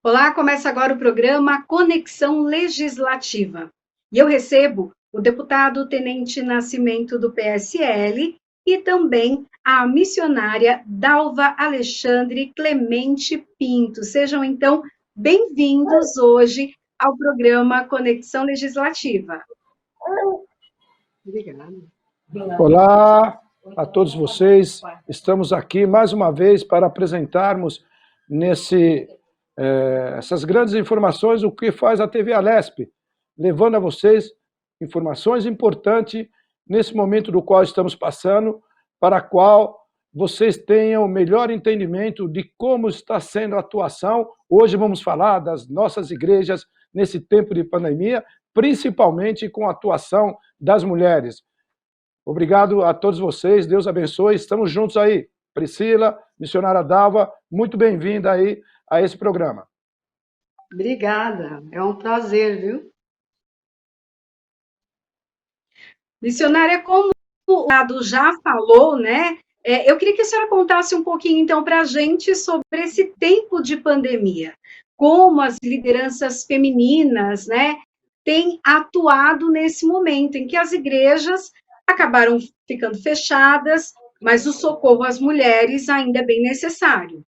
Olá, começa agora o programa Conexão Legislativa. E eu recebo o deputado Tenente Nascimento do PSL e também a missionária Dalva Alexandre Clemente Pinto. Sejam então bem-vindos hoje ao programa Conexão Legislativa. Obrigada. Olá a todos vocês. Estamos aqui mais uma vez para apresentarmos essas grandes informações, o que faz a TV Alesp, levando a vocês informações importantes nesse momento do qual estamos passando, para a qual vocês tenham o melhor entendimento de como está sendo a atuação. Hoje vamos falar das nossas igrejas nesse tempo de pandemia, principalmente com a atuação das mulheres. Obrigado a todos vocês, Deus abençoe, estamos juntos aí. Priscila, missionária Dalva, muito bem-vinda aí a esse programa. Obrigada, é um prazer, viu? Missionária, como o Lado já falou, né? Eu queria que a senhora contasse um pouquinho, então, para a gente sobre esse tempo de pandemia, como as lideranças femininas, né, têm atuado nesse momento em que as igrejas acabaram ficando fechadas, mas o socorro às mulheres ainda é bem necessário.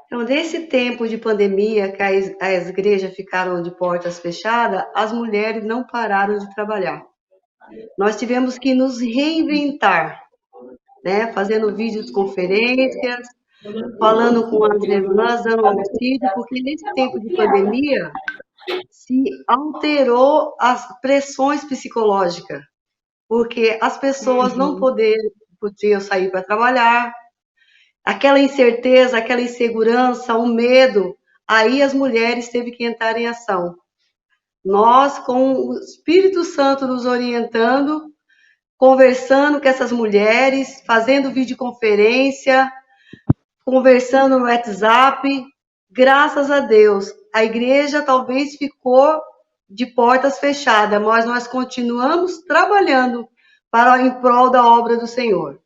Então, nesse tempo de pandemia, que as igrejas ficaram de portas fechadas, as mulheres não pararam de trabalhar. Nós tivemos que nos reinventar, né? Fazendo videoconferências, falando com as irmãs, dando auxílio, porque nesse tempo de pandemia se alterou as pressões psicológicas, porque as pessoas não podiam sair para trabalhar, aquela incerteza, aquela insegurança, o medo, aí as mulheres teve que entrar em ação. Nós, com o Espírito Santo nos orientando, conversando com essas mulheres, fazendo videoconferência, conversando no WhatsApp, graças a Deus, a igreja talvez ficou de portas fechadas, mas nós continuamos trabalhando em prol da obra do Senhor.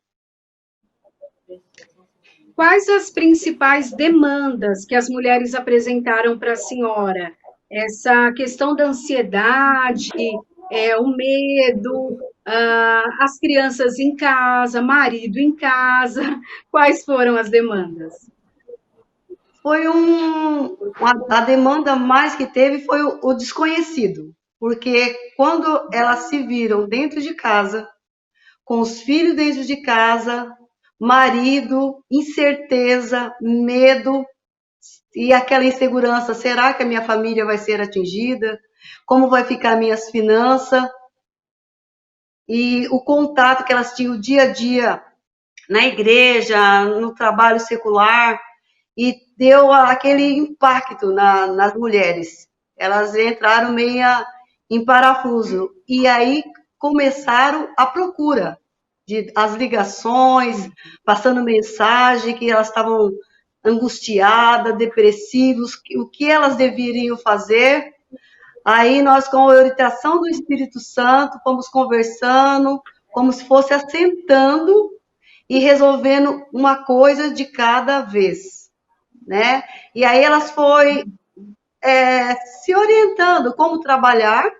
Quais as principais demandas que as mulheres apresentaram para a senhora? Essa questão da ansiedade, o medo, as crianças em casa, marido em casa, quais foram as demandas? Foi a demanda mais que teve foi o desconhecido, porque quando elas se viram dentro de casa, com os filhos dentro de casa, marido, incerteza, medo e aquela insegurança, será que a minha família vai ser atingida? Como vai ficar minhas finanças? E o contato que elas tinham dia a dia na igreja, no trabalho secular, e deu aquele impacto nas mulheres. Elas entraram meio em parafuso. E aí começaram a procura, as ligações, passando mensagem que elas estavam angustiadas, depressivas, o que elas deveriam fazer. Aí nós, com a orientação do Espírito Santo, fomos conversando, como se fosse assentando e resolvendo uma coisa de cada vez, né? E aí elas foram se orientando como trabalhar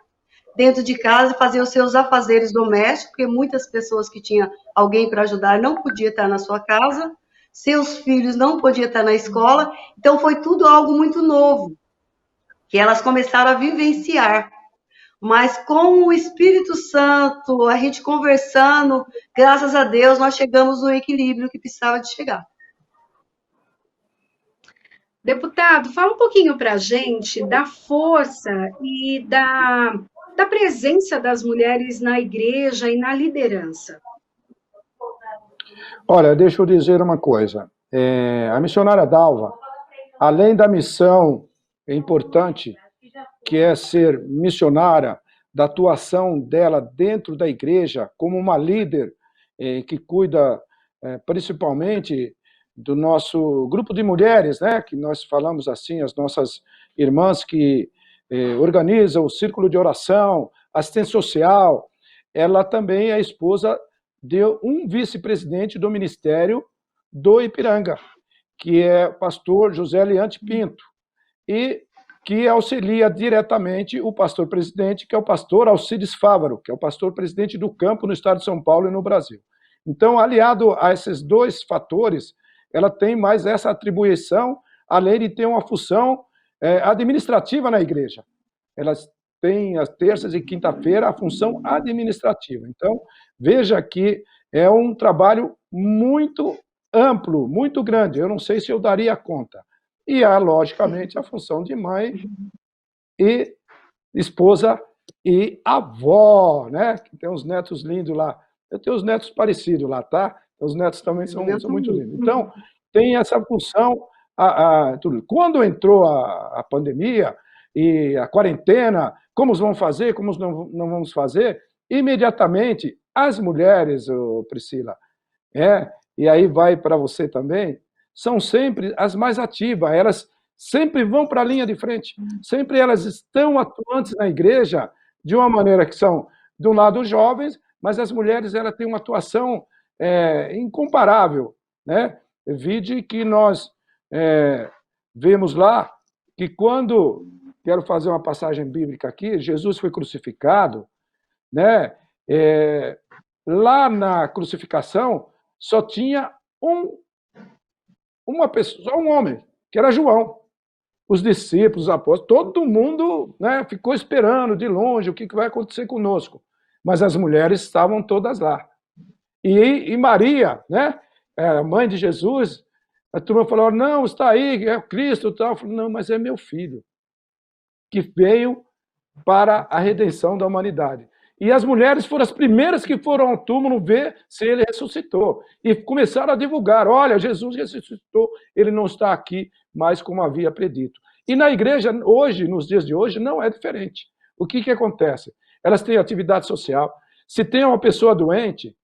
dentro de casa, fazer os seus afazeres domésticos, porque muitas pessoas que tinham alguém para ajudar não podia estar na sua casa, seus filhos não podiam estar na escola, então foi tudo algo muito novo, que elas começaram a vivenciar. Mas com o Espírito Santo, a gente conversando, graças a Deus, nós chegamos no equilíbrio que precisava de chegar. Deputado, fala um pouquinho para a gente da força e da presença das mulheres na igreja e na liderança. Olha, deixa eu dizer uma coisa. A missionária Dalva, além da missão importante, que é ser missionária, da atuação dela dentro da igreja, como uma líder que cuida principalmente do nosso grupo de mulheres, né, que nós falamos assim, as nossas irmãs que organizam o círculo de oração, assistência social. Ela também é a esposa de um vice-presidente do Ministério do Ipiranga. que é o pastor José Leante Pinto, e que auxilia diretamente o pastor-presidente, que é o pastor Alcides Fávaro, que é o pastor-presidente do campo no estado de São Paulo e no Brasil. Então, aliado a esses dois fatores, ela tem mais essa atribuição, além de ter uma função administrativa na igreja. Elas têm as terças e quinta-feira a função administrativa. Então, veja que é um trabalho muito amplo, muito grande. Eu não sei se eu daria conta. E há, logicamente, a função de mãe e esposa e avó, né? Que tem uns netos lindos lá. Eu tenho os netos parecidos lá, tá? Os netos também são muito lindos. Então, tem essa função. Tudo. Quando entrou a pandemia e a quarentena, como vamos fazer, como não vamos fazer, imediatamente as mulheres, Priscila, e aí vai para você também, são sempre as mais ativas, elas sempre vão para a linha de frente, sempre elas estão atuantes na igreja de uma maneira que são, de um lado, jovens, mas as mulheres elas têm uma atuação incomparável, né? Vide que nós vemos lá que quando, quero fazer uma passagem bíblica aqui, Jesus foi crucificado, né? Lá na crucificação só tinha uma pessoa, só um homem, que era João. Os discípulos, os apóstolos, todo mundo, né, ficou esperando de longe o que vai acontecer conosco. Mas as mulheres estavam todas lá. E Maria, né, a mãe de Jesus, a turma falou, não, está aí, é o Cristo. Tal. Eu falei, não, mas é meu filho, que veio para a redenção da humanidade. E as mulheres foram as primeiras que foram ao túmulo ver se ele ressuscitou. E começaram a divulgar, olha, Jesus ressuscitou, ele não está aqui mais como havia predito. E na igreja, hoje, nos dias de hoje, não é diferente. O que acontece? Elas têm atividade social. Se tem uma pessoa doente,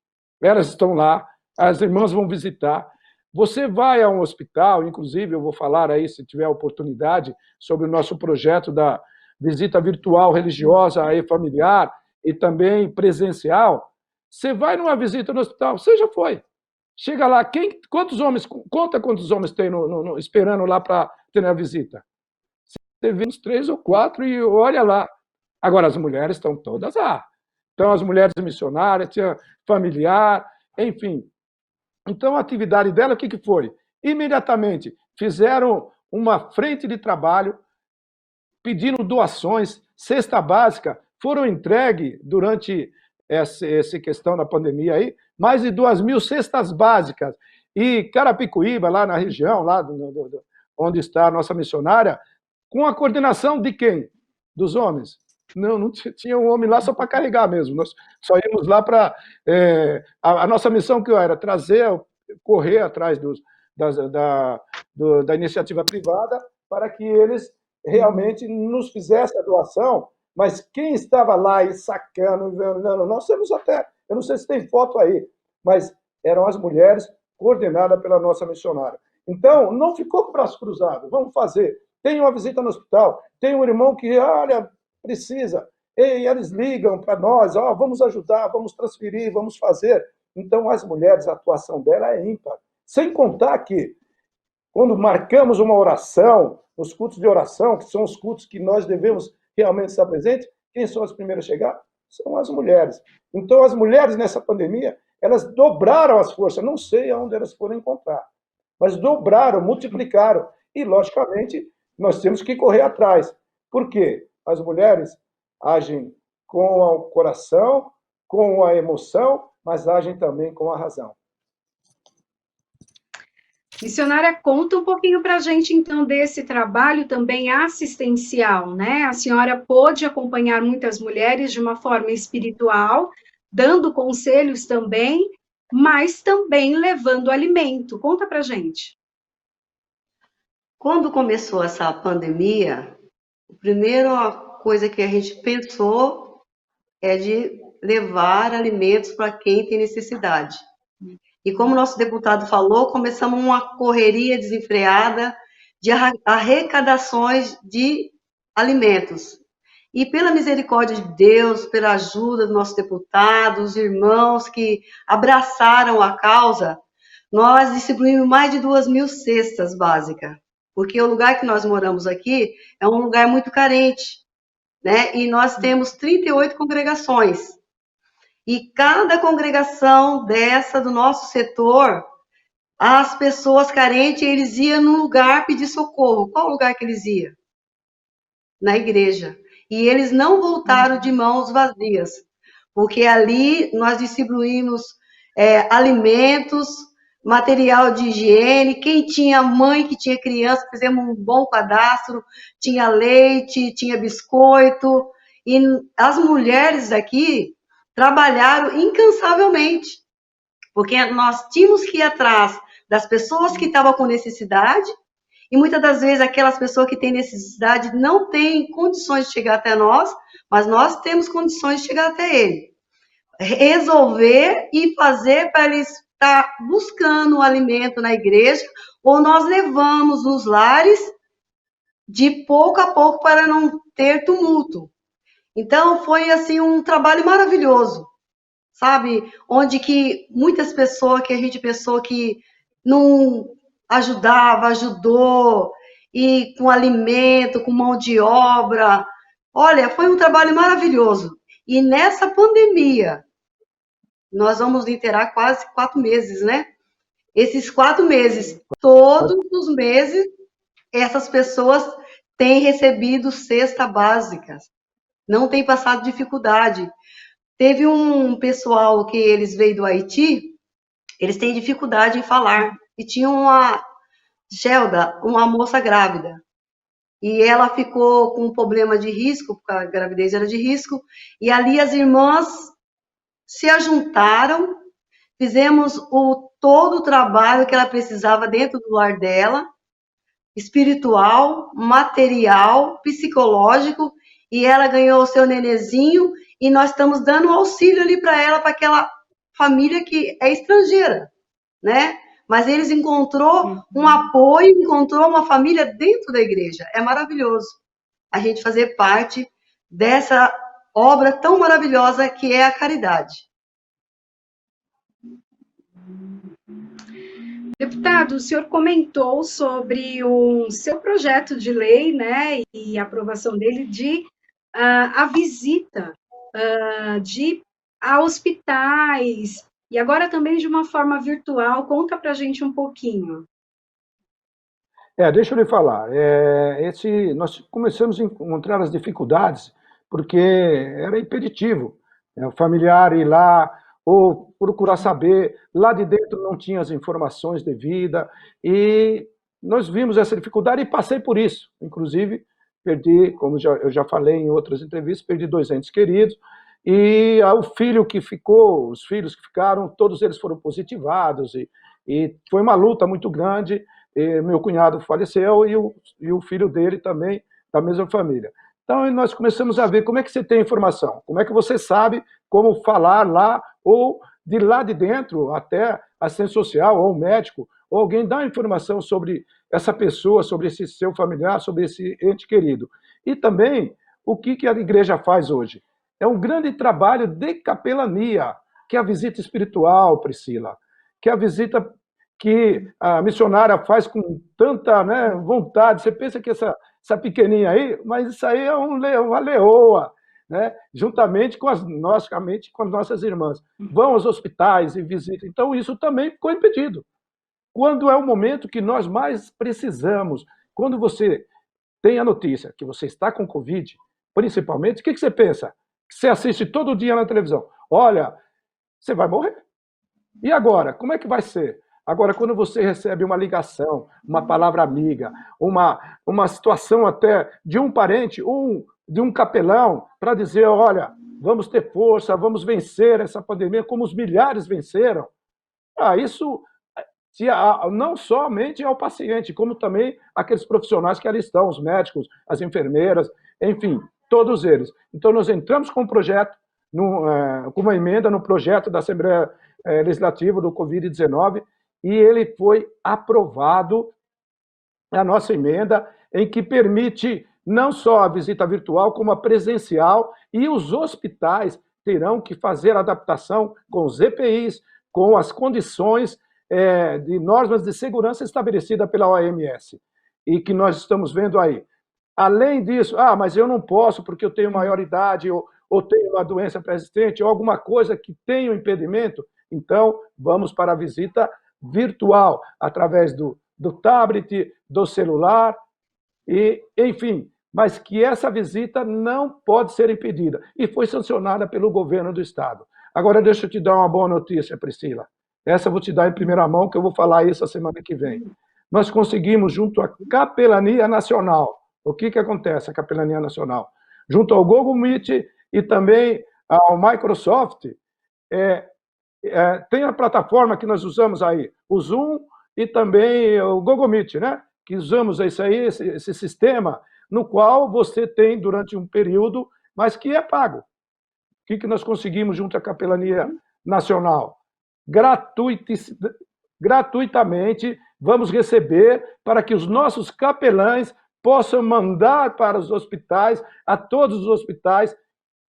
elas estão lá, as irmãs vão visitar. Você vai a um hospital, inclusive eu vou falar aí, se tiver oportunidade, sobre o nosso projeto da visita virtual religiosa e familiar, e também presencial, você vai numa visita no hospital, você já foi. Chega lá, quantos homens, conta quantos homens tem esperando lá para ter a visita. Você vê uns 3 ou 4 e olha lá. Agora, as mulheres estão todas lá. Então, as mulheres missionárias, tinha familiar, enfim. Então, a atividade dela, o que foi? Imediatamente, fizeram uma frente de trabalho, pedindo doações, cesta básica, foram entregues, durante essa questão da pandemia aí, mais de 2.000 cestas básicas. E Carapicuíba, lá na região, lá onde está a nossa missionária, com a coordenação de quem? Dos homens. Não tinha um homem lá só para carregar mesmo. Nós só íamos lá para... a nossa missão que era correr atrás da iniciativa privada para que eles realmente nos fizessem a doação. Mas quem estava lá e sacando, nós temos até, eu não sei se tem foto aí, mas eram as mulheres coordenadas pela nossa missionária. Então, não ficou com o braço cruzado, vamos fazer. Tem uma visita no hospital, tem um irmão que, olha, precisa, e eles ligam para nós, vamos ajudar, vamos transferir, vamos fazer. Então, as mulheres, a atuação dela é ímpar. Sem contar que, quando marcamos uma oração, os cultos de oração, que são os cultos que nós devemos realmente estar presentes, quem são as primeiras a chegar? São as mulheres. Então, as mulheres, nessa pandemia, elas dobraram as forças, não sei aonde elas foram encontrar, mas dobraram, multiplicaram. E, logicamente, nós temos que correr atrás. Por quê? As mulheres agem com o coração, com a emoção, mas agem também com a razão. Missionária, conta um pouquinho para a gente, então, desse trabalho também assistencial, né? A senhora pôde acompanhar muitas mulheres de uma forma espiritual, dando conselhos também, mas também levando alimento. Conta para a gente. Quando começou essa pandemia, a primeira coisa que a gente pensou é de levar alimentos para quem tem necessidade. E como o nosso deputado falou, começamos uma correria desenfreada de arrecadações de alimentos. E pela misericórdia de Deus, pela ajuda do nosso deputado, os irmãos que abraçaram a causa, nós distribuímos mais de 2.000 cestas básicas, porque o lugar que nós moramos aqui é um lugar muito carente, né? E nós temos 38 congregações. E cada congregação dessa do nosso setor, as pessoas carentes, eles iam num lugar pedir socorro. Qual lugar que eles iam? Na igreja. E eles não voltaram de mãos vazias, porque ali nós distribuímos alimentos, material de higiene, quem tinha mãe, que tinha criança, fizemos um bom cadastro, tinha leite, tinha biscoito, e as mulheres daqui trabalharam incansavelmente, porque nós tínhamos que ir atrás das pessoas que estavam com necessidade, e muitas das vezes aquelas pessoas que têm necessidade não têm condições de chegar até nós, mas nós temos condições de chegar até ele. Resolver e fazer para eles estar buscando o alimento na igreja, ou nós levamos nos lares de pouco a pouco para não ter tumulto. Então, foi assim um trabalho maravilhoso, sabe? Onde que muitas pessoas que a gente pensou que não ajudava, ajudou, e com alimento, com mão de obra. Olha, foi um trabalho maravilhoso. E nessa pandemia, nós vamos inteirar quase 4 meses, né? Esses 4 meses, todos os meses, essas pessoas têm recebido cesta básica, não têm passado dificuldade. Teve um pessoal que eles veio do Haiti, eles têm dificuldade em falar, e tinha uma Gelda, uma moça grávida, e ela ficou com um problema de risco, porque a gravidez era de risco, e ali as irmãs se ajuntaram, fizemos todo o trabalho que ela precisava dentro do lar dela, espiritual, material, psicológico, e ela ganhou o seu nenezinho, e nós estamos dando um auxílio ali para ela, para aquela família que é estrangeira, né? Mas eles encontrou um apoio, encontrou uma família dentro da igreja. É maravilhoso a gente fazer parte dessa obra tão maravilhosa que é a caridade. Deputado, o senhor comentou sobre o seu projeto de lei, né, e a aprovação dele de a visita a hospitais, e agora também de uma forma virtual. Conta para a gente um pouquinho. Deixa eu lhe falar. Nós começamos a encontrar as dificuldades porque era impeditivo, né, o familiar ir lá ou procurar saber. Lá de dentro não tinha as informações devidas e nós vimos essa dificuldade e passei por isso. Inclusive, perdi, como eu já falei em outras entrevistas, perdi 2 entes queridos e o filho que ficou, os filhos que ficaram, todos eles foram positivados e foi uma luta muito grande. Meu cunhado faleceu e o filho dele também, da mesma família. Então, nós começamos a ver como é que você tem informação, como é que você sabe como falar lá, ou de lá de dentro, até assistente social, ou médico, ou alguém dá informação sobre essa pessoa, sobre esse seu familiar, sobre esse ente querido. E também, o que a igreja faz hoje? É um grande trabalho de capelania, que é a visita espiritual, Priscila, que é a visita que a missionária faz com tanta, né, vontade. Você pensa que essa pequenininha aí, mas isso aí é uma leoa, né, juntamente com as nossas irmãs. Vão aos hospitais e visitam. Então, isso também ficou impedido. Quando é o momento que nós mais precisamos, quando você tem a notícia que você está com Covid, principalmente, o que você pensa? Você assiste todo dia na televisão. Olha, você vai morrer. E agora? Como é que vai ser? Agora, quando você recebe uma ligação, uma palavra amiga, uma situação até de um parente, de um capelão, para dizer, olha, vamos ter força, vamos vencer essa pandemia, como os milhares venceram, isso não somente ao paciente, como também aqueles profissionais que ali estão, os médicos, as enfermeiras, enfim, todos eles. Então, nós entramos com um projeto, com uma emenda no projeto da Assembleia Legislativa do Covid-19, e ele foi aprovado, a nossa emenda, em que permite não só a visita virtual, como a presencial, e os hospitais terão que fazer adaptação com os EPIs, com as condições de normas de segurança estabelecida pela OMS e que nós estamos vendo aí. Além disso, mas eu não posso porque eu tenho maior idade ou tenho uma doença pré-existente ou alguma coisa que tenha um impedimento, então vamos para a visita virtual, através do tablet, do celular, e, enfim, mas que essa visita não pode ser impedida. E foi sancionada pelo governo do Estado. Agora, deixa eu te dar uma boa notícia, Priscila. Essa eu vou te dar em primeira mão, que eu vou falar isso a semana que vem. Nós conseguimos, junto à Capelania Nacional, o que acontece, a Capelania Nacional? Junto ao Google Meet e também ao Microsoft, tem a plataforma que nós usamos aí, o Zoom e também o Google Meet, né? Que usamos esse sistema, no qual você tem durante um período, mas que é pago. O que nós conseguimos junto à Capelania Nacional? Gratuitamente, vamos receber para que os nossos capelães possam mandar para os hospitais, a todos os hospitais,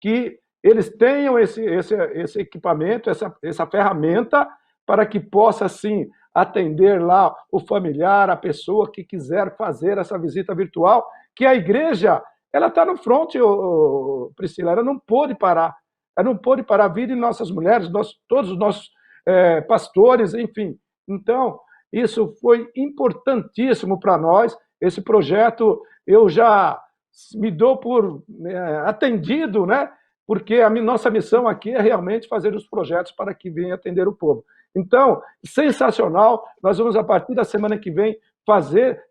que eles tenham esse equipamento, essa ferramenta, para que possa, sim, atender lá o familiar, a pessoa que quiser fazer essa visita virtual, que a igreja, ela está no front, Priscila, ela não pôde parar. Ela não pôde parar a vida de nossas mulheres, todos os nossos pastores, enfim. Então, isso foi importantíssimo para nós. Esse projeto, eu já me dou por atendido, né? Porque a nossa missão aqui é realmente fazer os projetos para que venha atender o povo. Então, sensacional, nós vamos, a partir da semana que vem,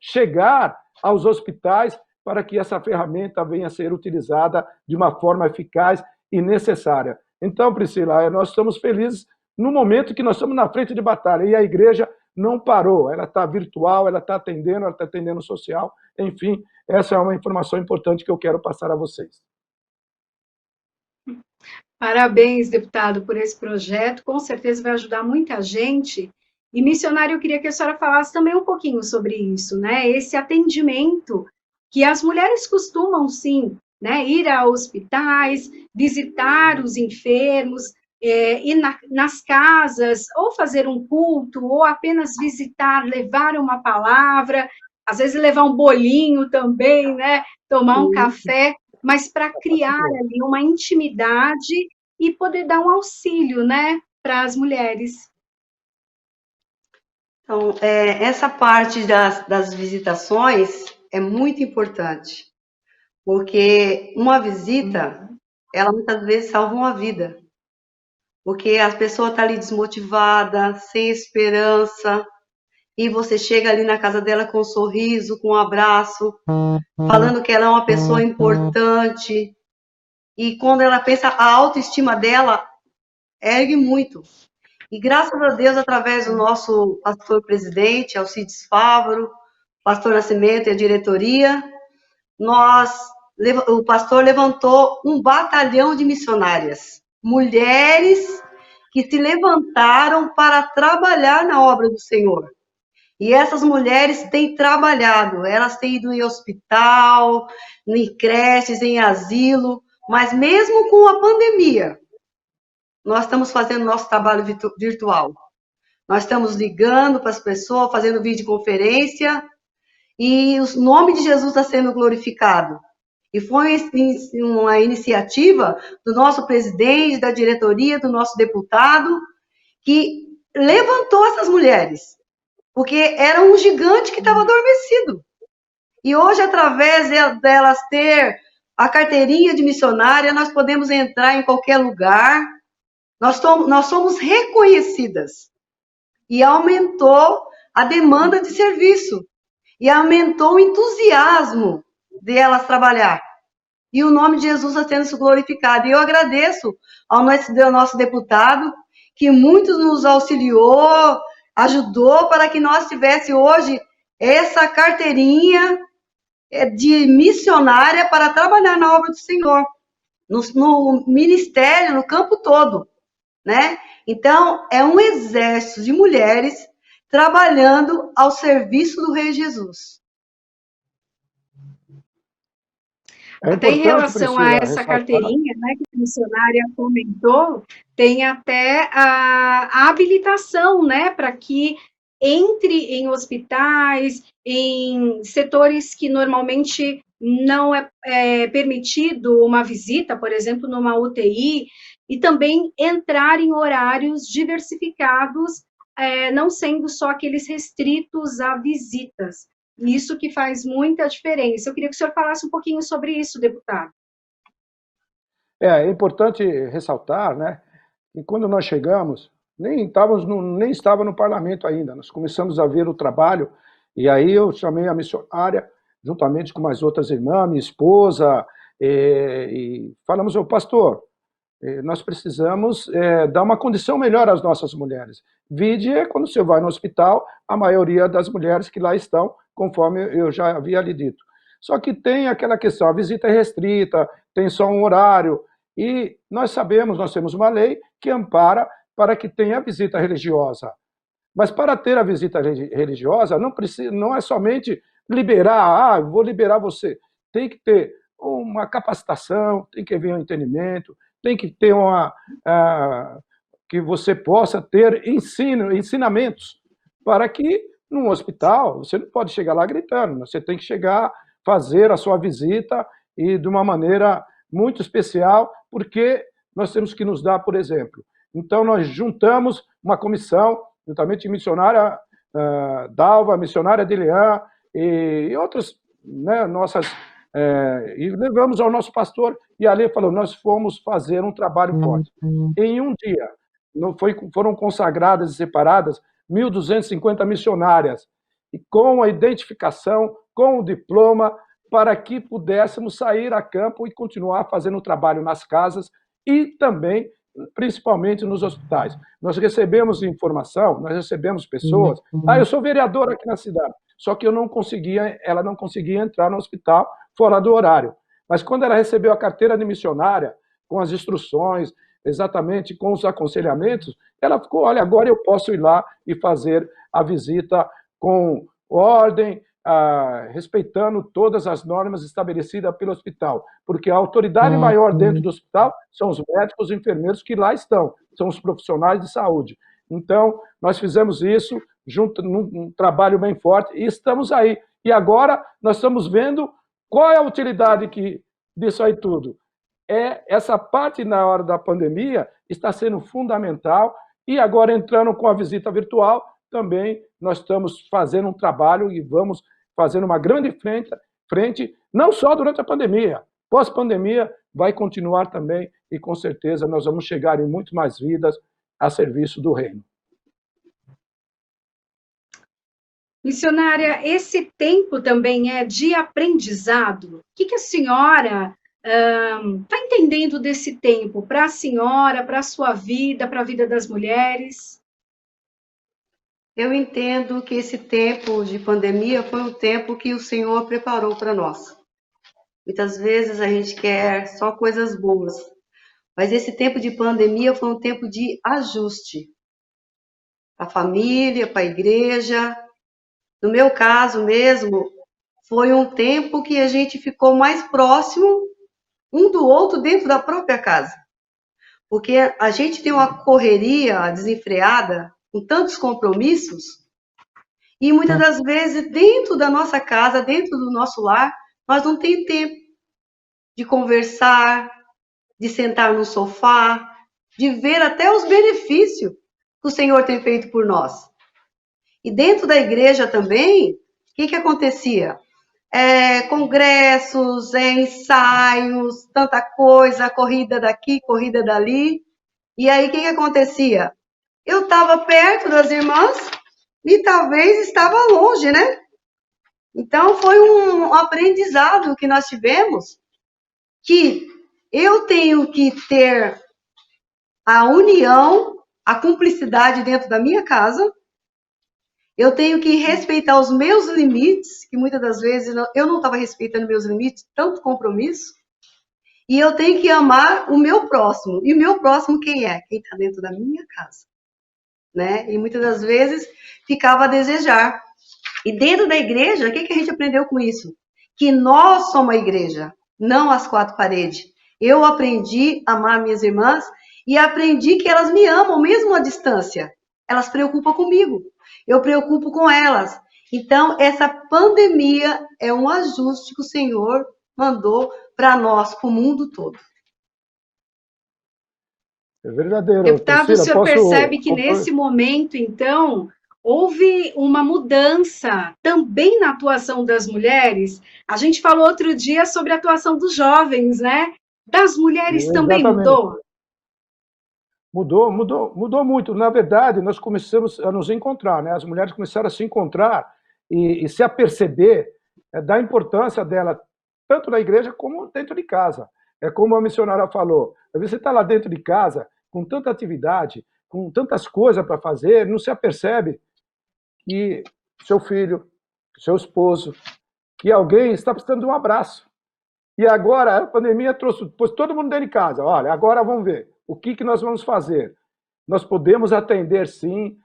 chegar aos hospitais para que essa ferramenta venha a ser utilizada de uma forma eficaz e necessária. Então, Priscila, nós estamos felizes no momento que nós estamos na frente de batalha, e a igreja não parou, ela está virtual, ela está atendendo social, enfim, essa é uma informação importante que eu quero passar a vocês. Parabéns, deputado, por esse projeto, com certeza vai ajudar muita gente. E, missionário, eu queria que a senhora falasse também um pouquinho sobre isso, né? Esse atendimento que as mulheres costumam, sim, né, ir a hospitais, visitar os enfermos, ir nas casas, ou fazer um culto, ou apenas visitar, levar uma palavra, às vezes levar um bolinho também, né? Tomar um café, mas para criar ali uma intimidade e poder dar um auxílio, né, para as mulheres. Então, essa parte das visitações é muito importante, porque uma visita, ela muitas vezes salva uma vida, porque a pessoa está ali desmotivada, sem esperança, e você chega ali na casa dela com um sorriso, com um abraço, falando que ela é uma pessoa importante, e quando ela pensa, a autoestima dela ergue muito. E graças a Deus, através do nosso pastor-presidente, Alcides Fávaro, pastor Nascimento e a diretoria, o pastor levantou um batalhão de missionárias, mulheres que se levantaram para trabalhar na obra do Senhor. E essas mulheres têm trabalhado, elas têm ido em hospital, em creches, em asilo, mas mesmo com a pandemia, nós estamos fazendo nosso trabalho virtual. Nós estamos ligando para as pessoas, fazendo videoconferência, e o nome de Jesus está sendo glorificado. E foi uma iniciativa do nosso presidente, da diretoria, do nosso deputado, que levantou essas mulheres, porque era um gigante que estava adormecido. E hoje, através delas ter a carteirinha de missionária, nós podemos entrar em qualquer lugar, nós somos reconhecidas. E aumentou a demanda de serviço. E aumentou o entusiasmo de elas trabalhar. E o nome de Jesus está sendo glorificado. E eu agradeço ao nosso deputado, que muito nos auxiliou, ajudou para que nós tivéssemos hoje essa carteirinha de missionária para trabalhar na obra do Senhor, no ministério, no campo todo, né? Então, é um exército de mulheres trabalhando ao serviço do Rei Jesus. É Até em importante, relação a Priscila, essa ressaltar. carteirinha, né, que a missionária comentou, tem até a habilitação, né, para que entre em hospitais, em setores que normalmente não é permitido uma visita, por exemplo, numa UTI, e também entrar em horários diversificados, não sendo só aqueles restritos a visitas. Isso que faz muita diferença. Eu queria que o senhor falasse um pouquinho sobre isso, deputado. É importante ressaltar, né, que quando nós chegamos, nem estava no parlamento ainda, nós começamos a ver o trabalho, e aí eu chamei a missionária, juntamente com mais outras irmãs, minha esposa, e falamos, ô pastor, nós precisamos dar uma condição melhor às nossas mulheres. Vide é quando você vai no hospital, a maioria das mulheres que lá estão, conforme eu já havia lhe dito. Só que tem aquela questão, a visita é restrita, tem só um horário, e nós sabemos, nós temos uma lei que ampara para que tenha visita religiosa. Mas para ter a visita religiosa, não é somente liberar, vou liberar você. Tem que ter uma capacitação, tem que haver um entendimento, tem que ter que você possa ter ensinamentos, para que num hospital você não pode chegar lá gritando, você tem que chegar, fazer a sua visita e de uma maneira muito especial, porque nós temos que nos dar, por exemplo. Então, nós juntamos uma comissão, juntamente missionária Dalva, missionária Dilian e outras, né, nossas, e levamos ao nosso pastor, e ali falou, nós fomos fazer um trabalho forte. Em um dia, foram consagradas e separadas 1.250 missionárias, e com a identificação, com o diploma, para que pudéssemos sair a campo e continuar fazendo o trabalho nas casas e também, principalmente, nos hospitais. Nós recebemos informação, nós recebemos pessoas. Eu sou vereador aqui na cidade, só que ela não conseguia entrar no hospital fora do horário. Mas quando ela recebeu a carteira de missionária, com as instruções, exatamente com os aconselhamentos, ela ficou, olha, agora eu posso ir lá e fazer a visita com ordem, respeitando todas as normas estabelecidas pelo hospital, porque a autoridade maior dentro do hospital são os médicos e enfermeiros que lá estão, são os profissionais de saúde. Então, nós fizemos isso junto num trabalho bem forte e estamos aí. E agora nós estamos vendo qual é a utilidade disso aí tudo. Essa parte na hora da pandemia está sendo fundamental, e agora entrando com a visita virtual, também nós estamos fazendo um trabalho e vamos fazendo uma grande frente, não só durante a pandemia, pós-pandemia vai continuar também, e com certeza nós vamos chegar em muito mais vidas a serviço do reino. Missionária, esse tempo também é de aprendizado. O que a senhora está entendendo desse tempo para a senhora, para a sua vida, para a vida das mulheres? Eu entendo que esse tempo de pandemia foi um tempo que o Senhor preparou para nós. Muitas vezes a gente quer só coisas boas, mas esse tempo de pandemia foi um tempo de ajuste para a família, para a igreja. No meu caso mesmo, foi um tempo que a gente ficou mais próximo um do outro dentro da própria casa. Porque a gente tem uma correria desenfreada, com tantos compromissos, e muitas das vezes dentro da nossa casa, dentro do nosso lar, nós não temos tempo de conversar, de sentar no sofá, de ver até os benefícios que o Senhor tem feito por nós. E dentro da igreja também, o que acontecia? Congressos, ensaios, tanta coisa, corrida daqui, corrida dali. E aí, o que acontecia? Eu estava perto das irmãs e talvez estava longe, né? Então, foi um aprendizado que nós tivemos, que eu tenho que ter a união, a cumplicidade dentro da minha casa. Eu tenho que respeitar os meus limites, que muitas das vezes eu não estava respeitando meus limites, tanto compromisso. E eu tenho que amar o meu próximo. E o meu próximo quem é? Quem está dentro da minha casa. Né? E muitas das vezes ficava a desejar. E dentro da igreja, o que a gente aprendeu com isso? Que nós somos a igreja. não as quatro paredes. Eu aprendi a amar minhas irmãs e aprendi que elas me amam mesmo à distância. Elas preocupam comigo, eu preocupo com elas. Então, essa pandemia é um ajuste que o Senhor mandou para nós, para o mundo todo. É verdadeiro. Deputado, o Priscila, senhor percebe que posso... nesse momento, então, houve uma mudança também na atuação das mulheres? A gente falou outro dia sobre a atuação dos jovens, né? Das mulheres também Exatamente. mudou? Mudou muito. Na verdade, nós começamos a nos encontrar, né? As mulheres começaram a se encontrar e se aperceber da importância dela, tanto na igreja como dentro de casa. É como a missionária falou, você está lá dentro de casa, com tanta atividade, com tantas coisas para fazer, não se apercebe que seu filho, seu esposo, que alguém está precisando de um abraço. E agora a pandemia pôs todo mundo dentro de casa. Olha, agora vamos ver o que nós vamos fazer. Nós podemos atender, sim,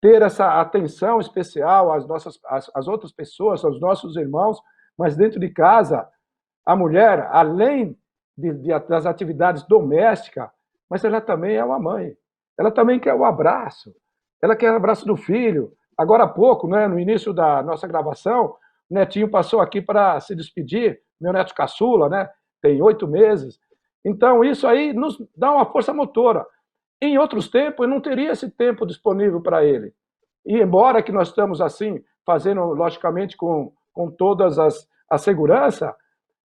ter essa atenção especial às outras pessoas, aos nossos irmãos, mas dentro de casa, a mulher, além das atividades domésticas, mas ela também é uma mãe. Ela também quer o abraço. Ela quer o abraço do filho. Agora há pouco, né, no início da nossa gravação, o Netinho passou aqui para se despedir, meu neto caçula, né, tem 8 meses. Então, isso aí nos dá uma força motora. Em outros tempos, eu não teria esse tempo disponível para ele. E embora que nós estamos assim, fazendo, logicamente, com todas a segurança,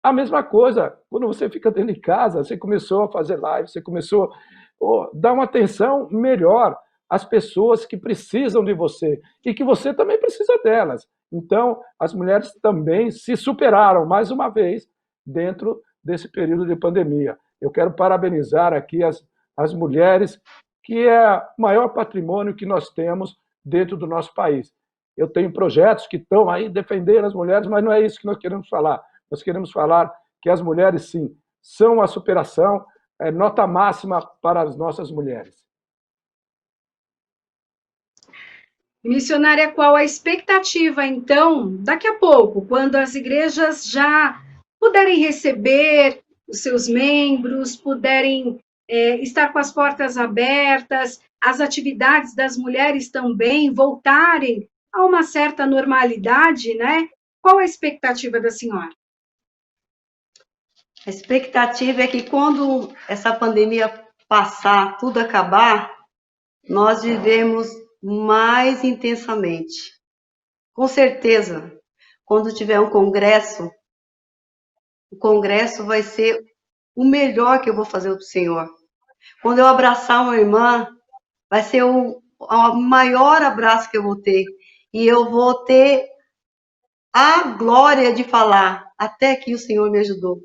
a mesma coisa, quando você fica dentro de casa, você começou a fazer live, você começou a dar uma atenção melhor às pessoas que precisam de você e que você também precisa delas. Então, as mulheres também se superaram, mais uma vez, dentro desse período de pandemia. Eu quero parabenizar aqui as mulheres, que é o maior patrimônio que nós temos dentro do nosso país. Eu tenho projetos que estão aí defendendo as mulheres, mas não é isso que nós queremos falar. Nós queremos falar que as mulheres, sim, são a superação, nota máxima para as nossas mulheres. Missionária, qual a expectativa, então, daqui a pouco, quando as igrejas já puderem receber os seus membros, puderem estar com as portas abertas, as atividades das mulheres também voltarem a uma certa normalidade, né? Qual a expectativa da senhora? A expectativa é que quando essa pandemia passar, tudo acabar, nós vivemos mais intensamente. Com certeza, quando tiver um congresso, o congresso vai ser o melhor que eu vou fazer para o Senhor. Quando eu abraçar uma irmã, vai ser o maior abraço que eu vou ter. E eu vou ter a glória de falar, até que o Senhor me ajudou.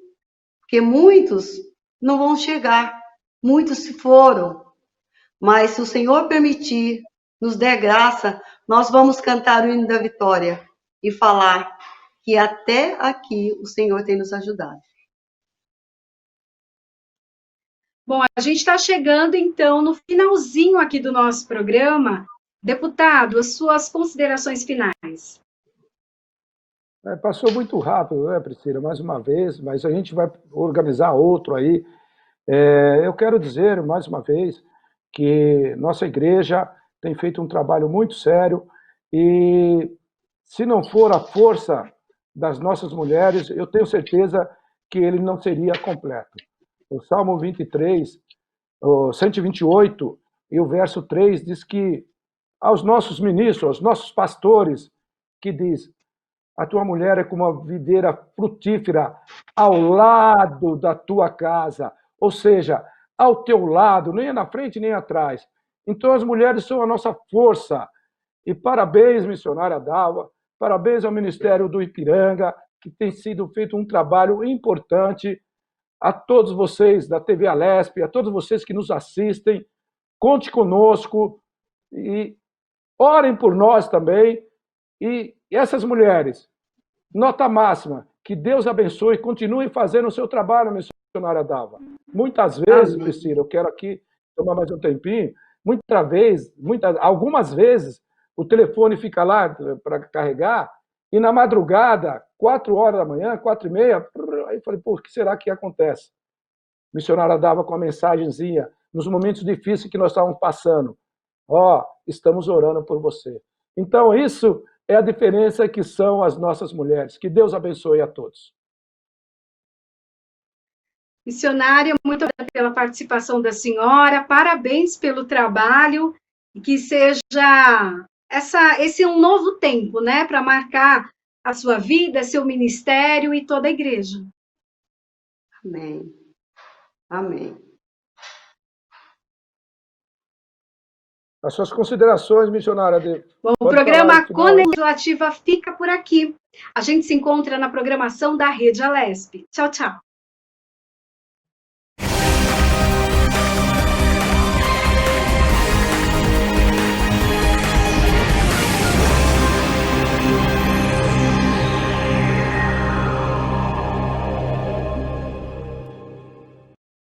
Porque muitos não vão chegar, muitos se foram. Mas se o Senhor permitir, nos der graça, nós vamos cantar o hino da vitória e falar que até aqui o Senhor tem nos ajudado. Bom, a gente está chegando, então, no finalzinho aqui do nosso programa. Deputado, as suas considerações finais. Passou muito rápido, né, Priscila, mais uma vez, mas a gente vai organizar outro aí. Eu quero dizer, mais uma vez, que nossa igreja tem feito um trabalho muito sério e, se não for a força das nossas mulheres, eu tenho certeza que ele não seria completo. O Salmo 23, o 128 e o verso 3 diz que aos nossos ministros, aos nossos pastores, que diz: a tua mulher é como uma videira frutífera ao lado da tua casa, ou seja, ao teu lado, nem na frente nem atrás. Então as mulheres são a nossa força. E parabéns, missionária Dalva, parabéns ao Ministério do Ipiranga, que tem sido feito um trabalho importante. A todos vocês da TV Alesp, a todos vocês que nos assistem, conte conosco e orem por nós também. E essas mulheres, nota máxima, que Deus abençoe e continue fazendo o seu trabalho, missionária Dalva. Muitas vezes, Priscila, eu quero aqui tomar mais um tempinho, algumas vezes, o telefone fica lá para carregar, e na madrugada, 4 horas da manhã, 4h30, Aí eu falei, pô, o que será que acontece? A missionária dava com a mensagenzinha, nos momentos difíceis que nós estávamos passando. Ó, estamos orando por você. Então, isso é a diferença que são as nossas mulheres. Que Deus abençoe a todos. Missionária, muito obrigada pela participação da senhora, parabéns pelo trabalho, e que seja esse um novo tempo, né, para marcar a sua vida, seu ministério e toda a igreja. Amém. Amém. As suas considerações, missionária. Bom, o programa Conexão Legislativa fica por aqui. A gente se encontra na programação da Rede Alesp. Tchau, tchau.